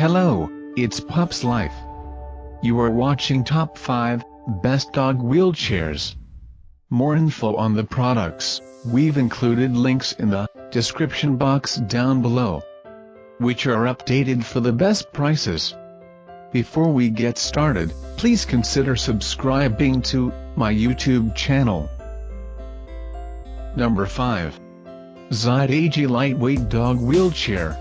Hello, it's Pup's Life. You are watching Top 5 Best Dog Wheelchairs. More info on the products, we've included links in the description box down below, which are updated for the best prices. Before we get started, please consider subscribing to my YouTube channel. Number 5. XIDAJIE Lightweight Dog Wheelchair.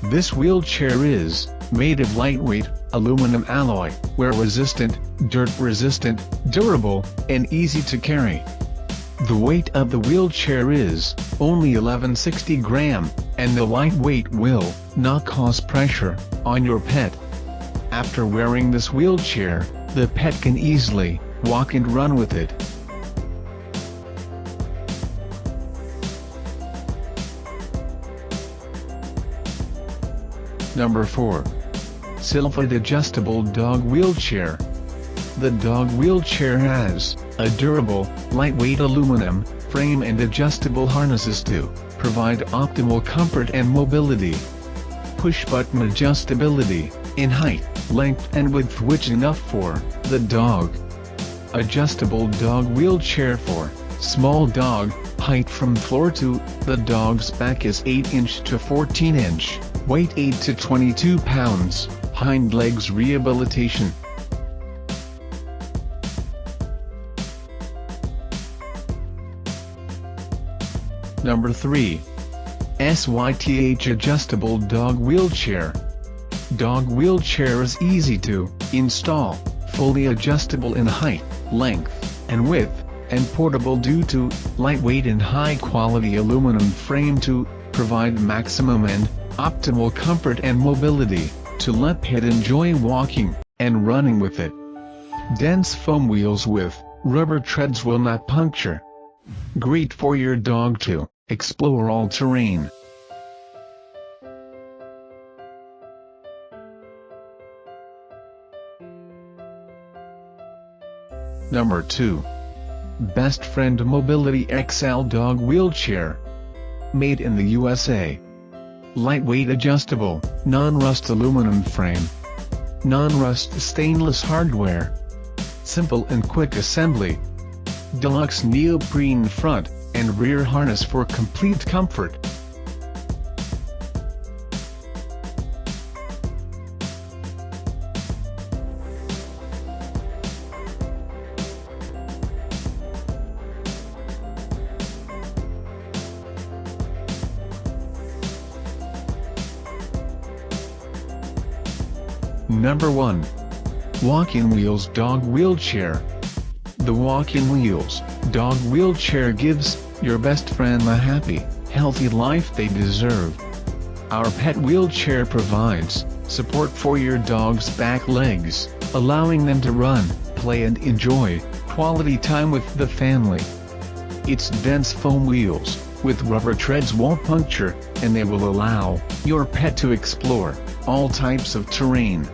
This wheelchair is made of lightweight, aluminum alloy, wear-resistant, dirt-resistant, durable, and easy to carry. The weight of the wheelchair is only 1160 gram, and the lightweight will not cause pressure on your pet. After wearing this wheelchair, the pet can easily walk and run with it. Number 4. SYLPHID Adjustable Dog Wheelchair. The dog wheelchair has a durable, lightweight aluminum frame and adjustable harnesses to provide optimal comfort and mobility. Push-button adjustability in height, length and width, which enough for the dog. Adjustable dog wheelchair for small dog. Height from floor to the dog's back is 8 inch to 14 inch. Weight 8 to 22 pounds, hind legs rehabilitation. Number 3. SYTH Adjustable Dog Wheelchair. Dog wheelchair is easy to install, fully adjustable in height, length, and width, and portable due to lightweight and high-quality aluminum frame to provide maximum and optimal comfort and mobility, to let pet enjoy walking and running with it. Dense foam wheels with rubber treads will not puncture. Great for your dog to explore all terrain. Number 2. Best Friend Mobility XL Dog Wheelchair. Made in the USA. Lightweight adjustable, non-rust aluminum frame. Non-rust stainless hardware. Simple and quick assembly. Deluxe neoprene front and rear harness for complete comfort. Number 1. Walkin Wheels Dog Wheelchair. The Walkin Wheels Dog Wheelchair gives your best friend the happy, healthy life they deserve. Our pet wheelchair provides support for your dog's back legs, allowing them to run, play and enjoy quality time with the family. Its dense foam wheels with rubber treads won't puncture, and they will allow your pet to explore all types of terrain.